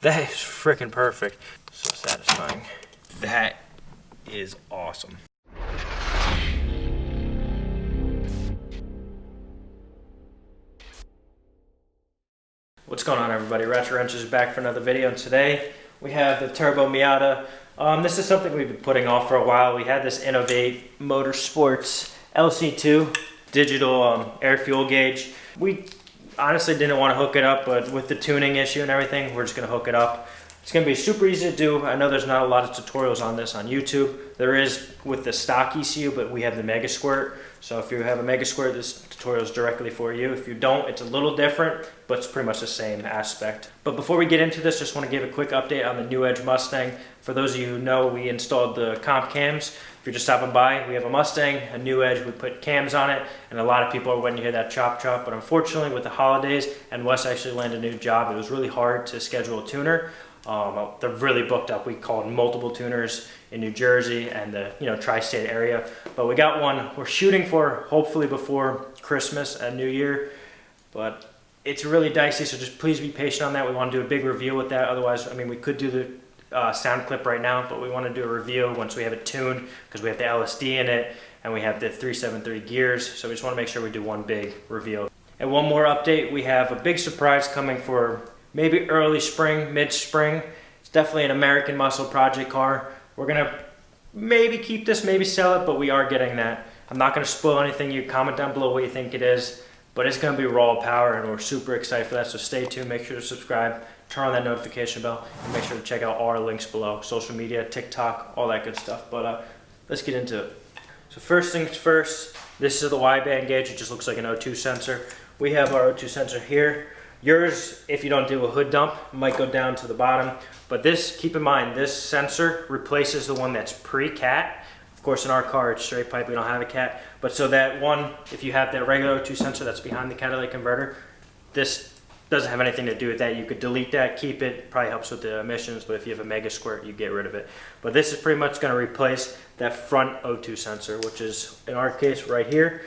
That is freaking perfect. So satisfying. That is awesome. What's going on, everybody? Ratchet Wrenches is back for another video, and today we have the Turbo Miata. This is something we've been putting off for a while. We had this Innovate Motorsports LC-2 digital air fuel gauge. We honestly didn't want to hook it up, but with the tuning issue and everything, we're just going to hook it up. It's going to be super easy to do. I know there's not a lot of tutorials on this on YouTube. There is with the stock ECU, but we have the Megasquirt. So if you have a Megasquirt, this tutorial is directly for you. If you don't, it's a little different, but it's pretty much the same aspect. But before we get into this, just want to give a quick update on the New Edge Mustang. For those of you who know, we installed the comp cams. If you're just stopping by, we have a Mustang, a New Edge, we put cams on it, and a lot of people are waiting to hear that chop chop, but unfortunately with the holidays, and Wes actually landed a new job, it was really hard to schedule a tuner. They're really booked up. We called multiple tuners in New Jersey and the tri-state area, but we got one we're shooting for hopefully before Christmas and New Year, but it's really dicey, so just please be patient on that. We want to do a big review with that. Otherwise, I mean, we could do the sound clip right now, but we want to do a review once we have it tuned, because we have the LSD in it and we have the 373 gears, so we just want to make sure we do one big review. And one more update, we have a big surprise coming for maybe early spring, mid-spring. It's definitely an American muscle project car. We're gonna maybe keep this, maybe sell it, but we are getting that. I'm not gonna spoil anything. You comment down below what you think it is, but it's gonna be raw power, and we're super excited for that, so stay tuned. Make sure to subscribe, turn on that notification bell, and make sure to check out all our links below. Social media, TikTok, all that good stuff. But let's get into it. So first things first, this is the wideband gauge. It just looks like an O2 sensor. We have our O2 sensor here. Yours, if you don't do a hood dump, might go down to the bottom. But this, keep in mind, this sensor replaces the one that's pre-cat. Of course, in our car, it's straight pipe. We don't have a cat. But so that one, if you have that regular O2 sensor that's behind the catalytic converter, this doesn't have anything to do with that. You could delete that, keep it. Probably helps with the emissions, but if you have a Megasquirt, you get rid of it. But this is pretty much going to replace that front O2 sensor, which is, in our case, right here.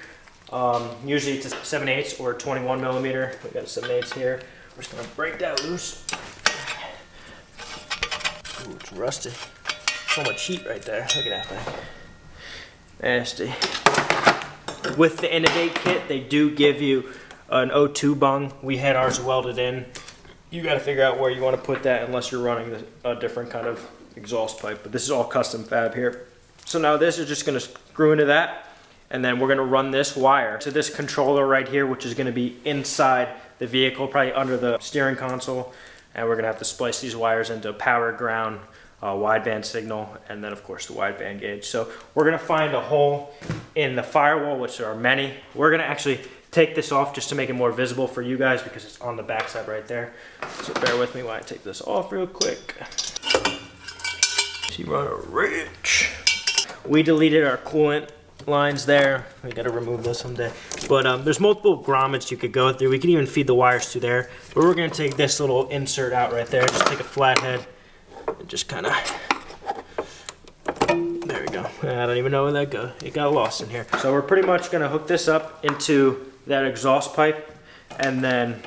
Usually it's a 7/8 or 21 millimeter. We got a 7/8 here. We're just gonna break that loose. Ooh, it's rusty. So much heat right there. Look at that thing. Nasty. With the Innovate kit, they do give you an O2 bung. We had ours welded in. You got to figure out where you want to put that, unless you're running a different kind of exhaust pipe. But this is all custom fab here. So now this is just gonna screw into that. And then we're gonna run this wire to this controller right here, which is gonna be inside the vehicle, probably under the steering console. And we're gonna have to splice these wires into power, ground, wideband signal, and then of course the wideband gauge. So we're gonna find a hole in the firewall, which there are many. We're gonna actually take this off just to make it more visible for you guys, because it's on the backside right there. So bear with me while I take this off real quick. See, run a rich. We deleted our coolant lines there. We got to remove those someday. But there's multiple grommets you could go through. We can even feed the wires through there. But we're going to take this little insert out right there. Just take a flathead and just kind of... There we go. I don't even know where that goes. It got lost in here. So we're pretty much going to hook this up into that exhaust pipe and then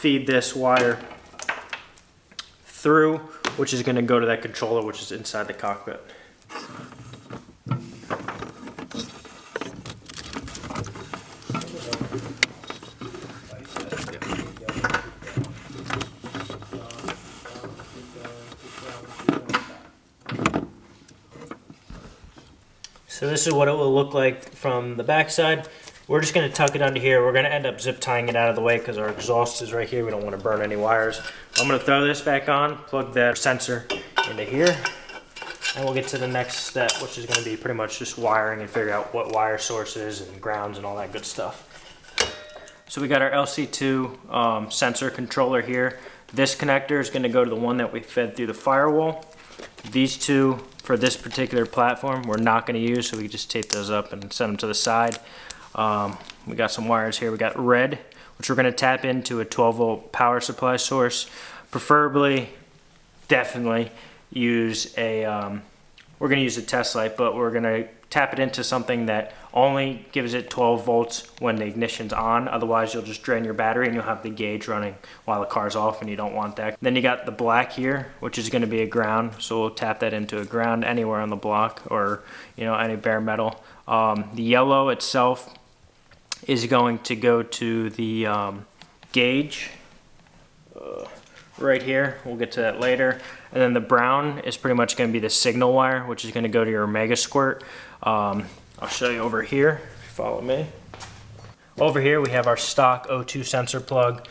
feed this wire through, which is going to go to that controller, which is inside the cockpit. So this is what it will look like from the backside. We're just going to tuck it under here. We're going to end up zip tying it out of the way because our exhaust is right here. We don't want to burn any wires. I'm going to throw this back on, plug that sensor into here, and we'll get to the next step, which is going to be pretty much just wiring and figure out what wire sources and grounds and all that good stuff. So we got our LC-2 sensor controller here. This connector is going to go to the one that we fed through the firewall. These two, for this particular platform, we're not going to use, so we just tape those up and set them to the side. We got some wires here. We got red, which we're going to tap into a 12-volt power supply source. Preferably, definitely use a, we're going to use a test light, but we're going to tap it into something that only gives it 12 volts when the ignition's on. Otherwise, you'll just drain your battery and you'll have the gauge running while the car's off, and you don't want that. Then you got the black here, which is going to be a ground. So we'll tap that into a ground anywhere on the block, or any bare metal. The yellow itself is going to go to the gauge right here. We'll get to that later. And then the brown is pretty much going to be the signal wire, which is going to go to your Megasquirt. I'll show you over here, if you follow me. Over here we have our stock O2 sensor plug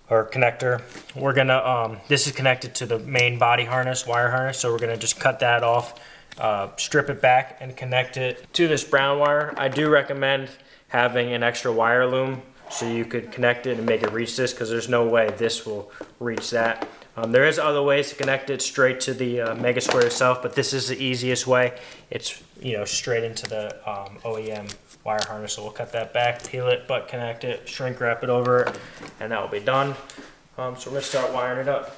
or connector. We're gonna, this is connected to the main body harness, wire harness, so we're gonna just cut that off, strip it back and connect it to this brown wire. I do recommend having an extra wire loom so you could connect it and make it reach this, because there's no way this will reach that. There is other ways to connect it straight to the Megasquirt itself, but this is the easiest way. It's straight into the OEM wire harness. So we'll cut that back, peel it, butt connect it, shrink wrap it over it, and that will be done. So we're gonna start wiring it up.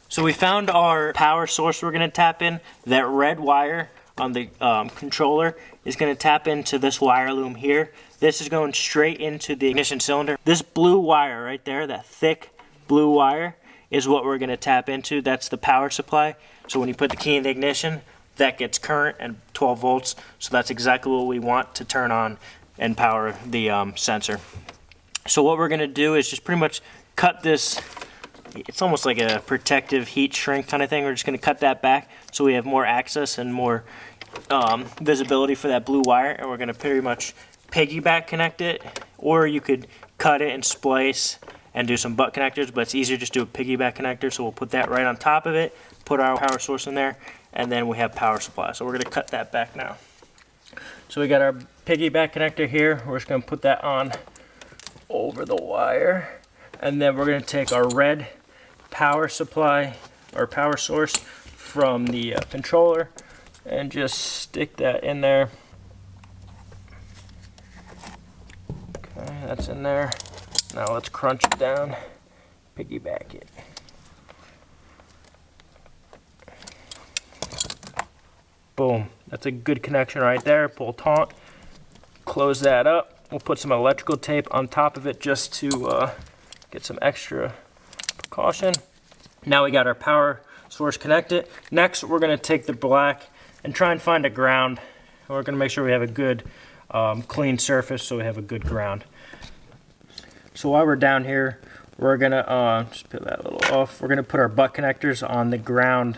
So we found our power source we're gonna tap in. That red wire on the controller is gonna tap into this wire loom here. This is going straight into the ignition cylinder. This blue wire right there, that thick blue wire, is what we're going to tap into. That's the power supply. So when you put the key in the ignition, that gets current and 12 volts. So that's exactly what we want to turn on and power the sensor. So what we're going to do is just pretty much cut this. It's almost like a protective heat shrink kind of thing. We're just going to cut that back so we have more access and more visibility for that blue wire. And we're going to pretty much piggyback connect it, or you could cut it and splice and do some butt connectors, but it's easier just to do a piggyback connector. So we'll put that right on top of it, put our power source in there, and then we have power supply. So we're going to cut that back now. So we got our piggyback connector here. We're just going to put that on over the wire, and then we're going to take our red power supply or power source from the controller and just stick that in there. Okay, that's in there. Now let's crunch it down, piggyback it. Boom, that's a good connection right there. Pull taut, close that up. We'll put some electrical tape on top of it just to get some extra precaution. Now we got our power source connected. Next, we're gonna take the black and try and find a ground. We're gonna make sure we have a good clean surface so we have a good ground. So while we're down here, we're gonna just peel that a little off. We're gonna put our butt connectors on the ground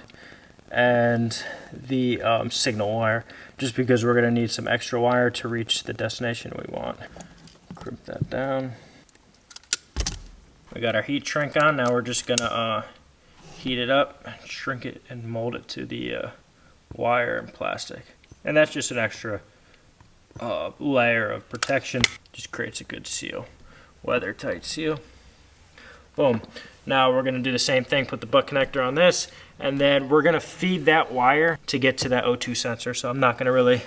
and the signal wire, just because we're gonna need some extra wire to reach the destination we want. Crimp that down. We got our heat shrink on. Now we're just gonna heat it up, shrink it, and mold it to the wire and plastic. And that's just an extra layer of protection. Just creates a good seal. Weather tight seal. Boom. Now we're going to do the same thing, put the butt connector on this, and then we're going to feed that wire to get to that O2 sensor. So I'm not going to really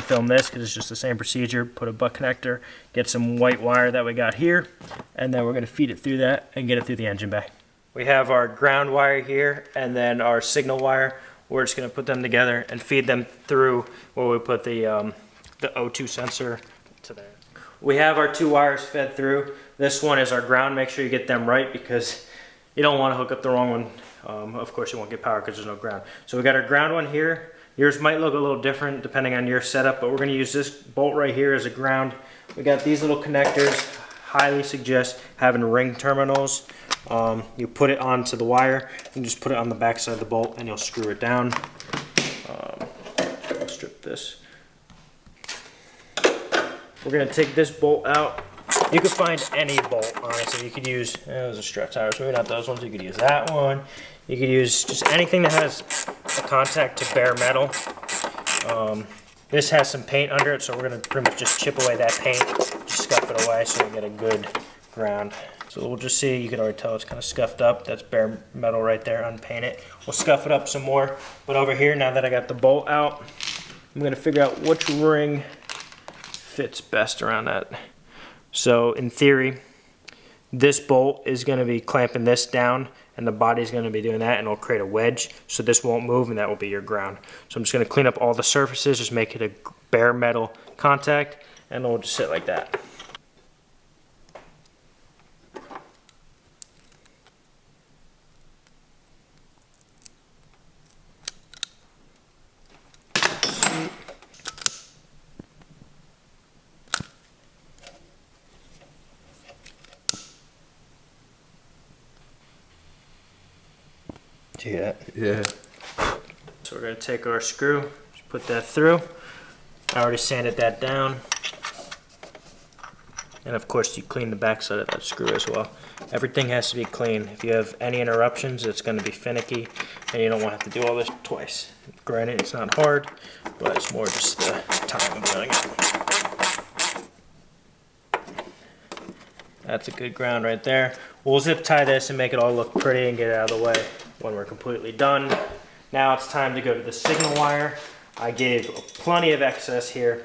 film this because it's just the same procedure. Put a butt connector, get some white wire that we got here, and then we're going to feed it through that and get it through the engine bay. We have our ground wire here and then our signal wire. We're just going to put them together and feed them through where we put the O2 sensor to there. We have our two wires fed through. This one is our ground. Make sure you get them right because you don't want to hook up the wrong one. Of course you won't get power because there's no ground. So we got our ground one here. Yours might look a little different depending on your setup, but we're going to use this bolt right here as a ground. We got these little connectors. Highly suggest having ring terminals. You put it onto the wire and just put it on the back side of the bolt and you'll screw it down. I'll strip this. We're going to take this bolt out. You could find any bolt, honestly. You could use, those are strut tires, maybe not those ones. You could use that one. You could use just anything that has a contact to bare metal. This has some paint under it, so we're going to pretty much just chip away that paint, just scuff it away so we get a good ground. So we'll just see, you can already tell it's kind of scuffed up. That's bare metal right there, unpainted. We'll scuff it up some more. But over here, now that I got the bolt out, I'm going to figure out which ring fits best around that. So in theory, this bolt is going to be clamping this down and the body's going to be doing that, and it'll create a wedge, so this won't move, and that will be your ground. So I'm just going to clean up all the surfaces, just make it a bare metal contact, and it'll just sit like that. See that? Yeah. So we're going to take our screw, just put that through. I already sanded that down. And of course you clean the back side of that screw as well. Everything has to be clean. If you have any interruptions, it's going to be finicky, and you don't want to have to do all this twice. Granted, it's not hard, but it's more just the time of doing it. That's a good ground right there. We'll zip tie this and make it all look pretty and get it out of the way when we're completely done. Now it's time to go to the signal wire. I gave plenty of excess here.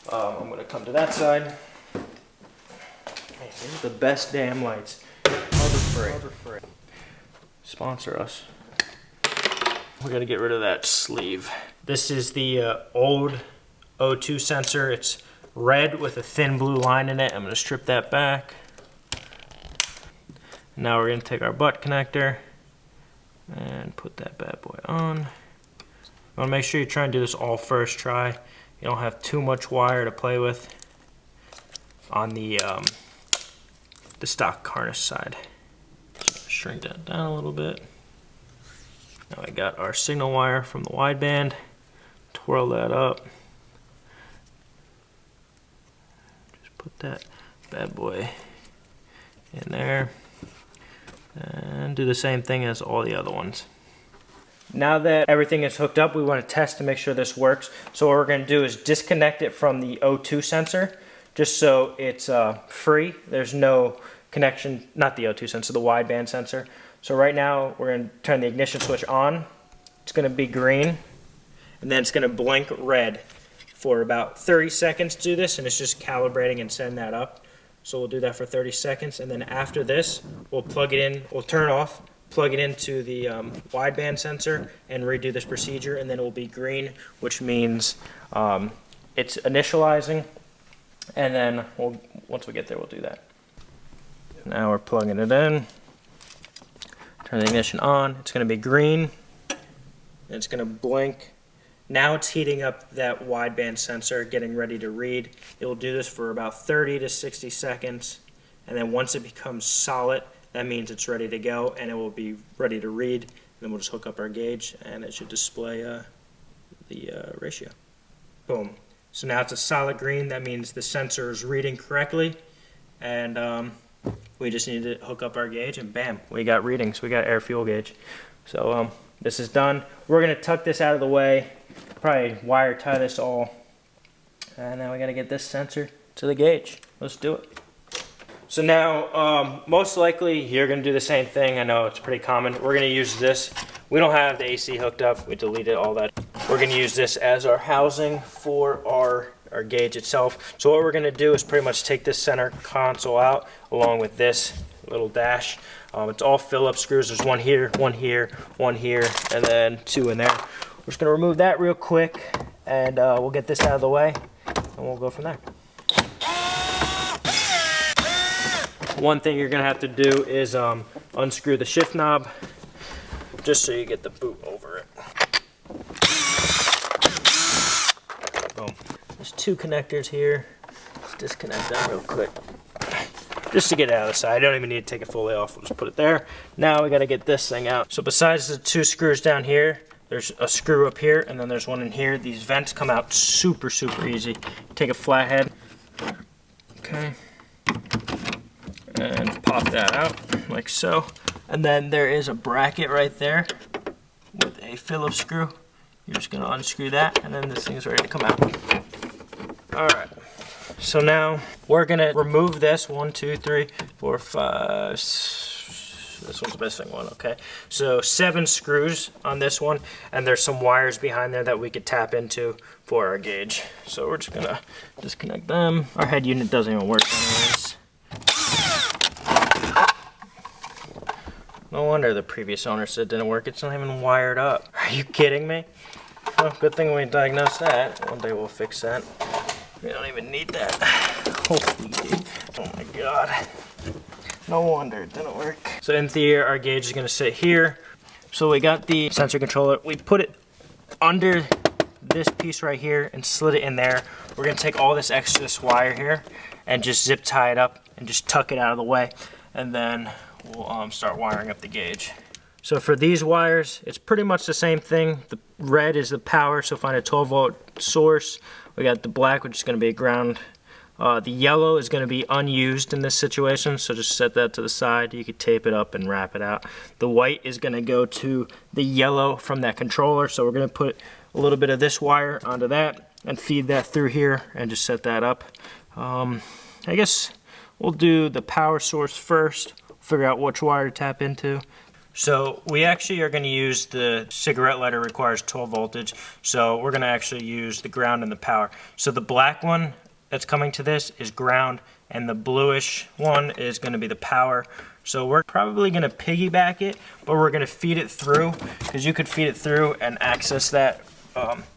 I'm going to come to that side. Man, these are the best damn lights. Free. Sponsor us. We're going to get rid of that sleeve. This is the old O2 sensor. It's red with a thin blue line in it. I'm going to strip that back. Now we're going to take our butt connector and put that bad boy on. You want to make sure you try and do this all first try. You don't have too much wire to play with on the stock harness side. So shrink that down a little bit. Now I got our signal wire from the wideband. Twirl that up. Just put that bad boy in there. And do the same thing as all the other ones. Now that everything is hooked up, we want to test to make sure this works. So what we're going to do is disconnect it from the O2 sensor, just so it's free. There's no connection, not the O2 sensor, the wideband sensor. So right now we're going to turn the ignition switch on. It's going to be green, and then it's going to blink red for about 30 seconds to do this, and it's just calibrating and setting that up. So we'll do that for 30 seconds, and then after this, we'll plug it in, we'll turn it off, plug it into the wideband sensor, and redo this procedure, and then it will be green, which means it's initializing, and then once we get there, we'll do that. Now we're plugging it in, turn the ignition on, it's going to be green, and it's going to blink. Now it's heating up that wideband sensor, getting ready to read. It will do this for about 30 to 60 seconds, and then once it becomes solid, that means it's ready to go, and it will be ready to read. And then we'll just hook up our gauge, and it should display the ratio. Boom. So now it's a solid green. That means the sensor is reading correctly, and we just need to hook up our gauge, and bam, we got readings. We got air fuel gauge. So this is done. We're going to tuck this out of the way. Probably wire tie this all, and now we got to get this sensor to the gauge. Let's do it. So now most likely you're going to do the same thing. I know it's pretty common. We're going to use this. We don't have the AC hooked up. We deleted all that. We're going to use this as our housing for our gauge itself. So what we're going to do is pretty much take this center console out along with this little dash. It's all Phillips screws. There's one here, one here, one here, and then two in there. We're just going to remove that real quick, and we'll get this out of the way, and we'll go from there. One thing you're going to have to do is unscrew the shift knob, just so you get the boot over it. Boom. There's two connectors here. Let's disconnect them real quick, just to get it out of the side. I don't even need to take it fully off. We'll just put it there. Now we got to get this thing out. So besides the two screws down here, there's a screw up here, and then there's one in here. These vents come out super, super easy. Take a flathead, okay, and pop that out like so. And then there is a bracket right there with a Phillips screw. You're just gonna unscrew that, and then this thing's ready to come out. All right, so now we're gonna remove this. 1, 2, 3, 4, 5, this one's the missing one, okay? So 7 screws on this one, and there's some wires behind there that we could tap into for our gauge. So we're just gonna disconnect them. Our head unit doesn't even work anyways. No wonder the previous owner said it didn't work. It's not even wired up. Are you kidding me? Well, good thing we diagnosed that. One day we'll fix that. We don't even need that. Holy dude. Oh my God. No wonder it didn't work. So in theory, our gauge is gonna sit here. So we got the sensor controller. We put it under this piece right here and slid it in there. We're gonna take all this excess wire here and just zip tie it up and just tuck it out of the way. And then we'll start wiring up the gauge. So for these wires, it's pretty much the same thing. The red is the power, so find a 12-volt source. We got the black, which is gonna be a ground. The yellow is gonna be unused in this situation, so just set that to the side. You could tape it up and wrap it out. The white is gonna go to the yellow from that controller, so we're gonna put a little bit of this wire onto that and feed that through here and just set that up. I guess we'll do the power source first, figure out which wire to tap into. So we actually are going to use the cigarette lighter requires 12 voltage, so we're going to actually use the ground and the power. So the black one that's coming to this is ground, and the bluish one is going to be the power. So we're probably going to piggyback it, but we're going to feed it through, because you could feed it through and access that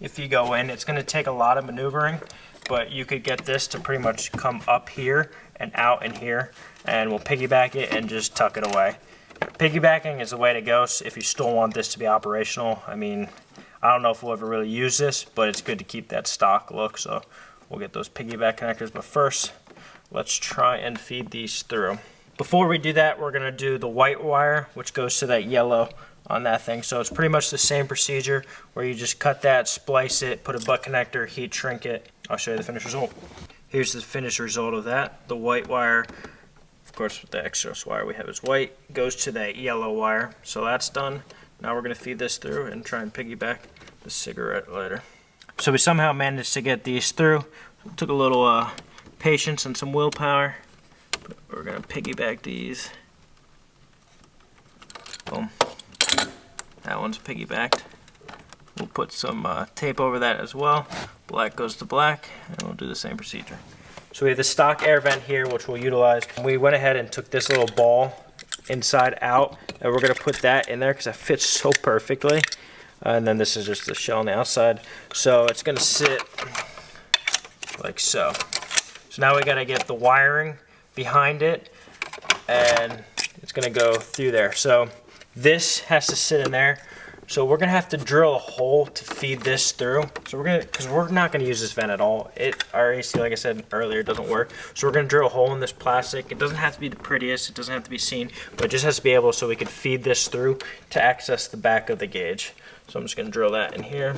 if you go in. It's going to take a lot of maneuvering, but you could get this to pretty much come up here and out in here, and we'll piggyback it and just tuck it away. Piggybacking is the way to go if you still want this to be operational. I mean, I don't know if we'll ever really use this, but it's good to keep that stock look, so we'll get those piggyback connectors. But first, let's try and feed these through. Before we do that, we're gonna do the white wire, which goes to that yellow on that thing. So it's pretty much the same procedure where you just cut that, splice it, put a butt connector, heat shrink it. I'll show you the finished result. Here's the finished result of that. The white wire, of course with the extra wire we have is white, goes to that yellow wire. So that's done. Now we're gonna feed this through and try and piggyback the cigarette lighter. So we somehow managed to get these through. It took a little patience and some willpower. But we're gonna piggyback these. Boom. That one's piggybacked. We'll put some tape over that as well. Black goes to black, and we'll do the same procedure. So we have the stock air vent here, which we'll utilize. We went ahead and took this little ball inside out, and we're gonna put that in there because that fits so perfectly. And then this is just the shell on the outside. So it's gonna sit like so. So now we gotta get the wiring behind it, and it's gonna go through there. So this has to sit in there. So we're gonna have to drill a hole to feed this through. So because we're not gonna use this vent at all. Our AC, like I said earlier, doesn't work. So we're gonna drill a hole in this plastic. It doesn't have to be the prettiest, it doesn't have to be seen, but it just has to be able so we can feed this through to access the back of the gauge. So I'm just gonna drill that in here.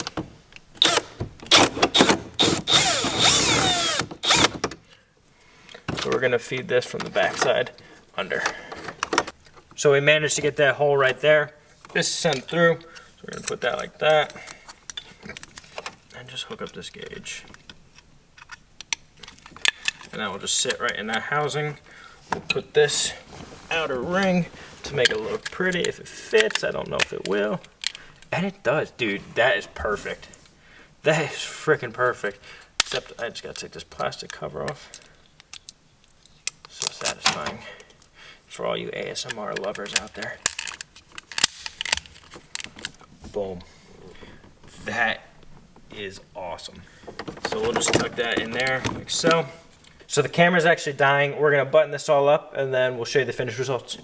So we're gonna feed this from the back side under. So we managed to get that hole right there. This is sent through. So we're gonna put that like that and just hook up this gauge. And that will just sit right in that housing. We'll put this outer ring to make it look pretty. If it fits, I don't know if it will. And it does, dude, that is perfect. That is freaking perfect. Except I just gotta take this plastic cover off. So satisfying for all you ASMR lovers out there. Boom. That is awesome. So we'll just tuck that in there like so. So the camera's actually dying. We're gonna button this all up and then we'll show you the finished results.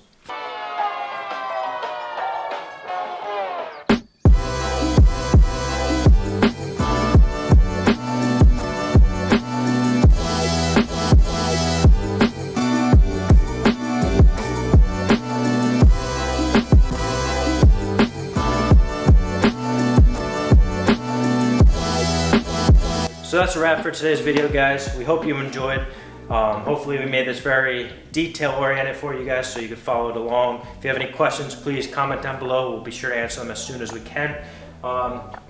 So that's a wrap for today's video, guys. We hope you enjoyed. Hopefully we made this very detail oriented for you guys so you can follow it along. If you have any questions, please comment down below. We'll be sure to answer them as soon as we can.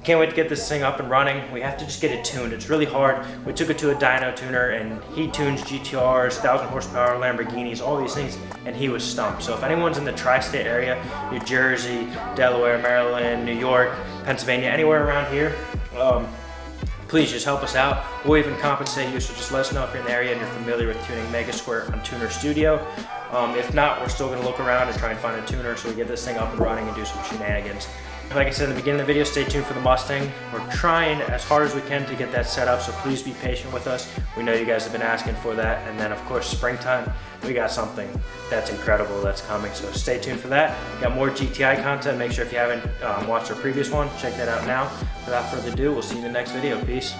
Can't wait to get this thing up and running. We have to just get it tuned. It's really hard. We took it to a dyno tuner and he tunes GTRs, 1,000 horsepower, Lamborghinis, all these things, and he was stumped. So if anyone's in the tri-state area, New Jersey, Delaware, Maryland, New York, Pennsylvania, anywhere around here, please just help us out. We'll even compensate you, so just let us know if you're in the area and you're familiar with tuning Megasquirt on Tuner Studio. If not, we're still gonna look around and try and find a tuner so we get this thing up and running and do some shenanigans. Like I said in the beginning of the video, stay tuned for the Mustang. We're trying as hard as we can to get that set up, so please be patient with us. We know you guys have been asking for that. And then of course, springtime, we got something that's incredible that's coming. So stay tuned for that. We got more GTI content. Make sure if you haven't watched our previous one, check that out now. Without further ado, we'll see you in the next video. Peace.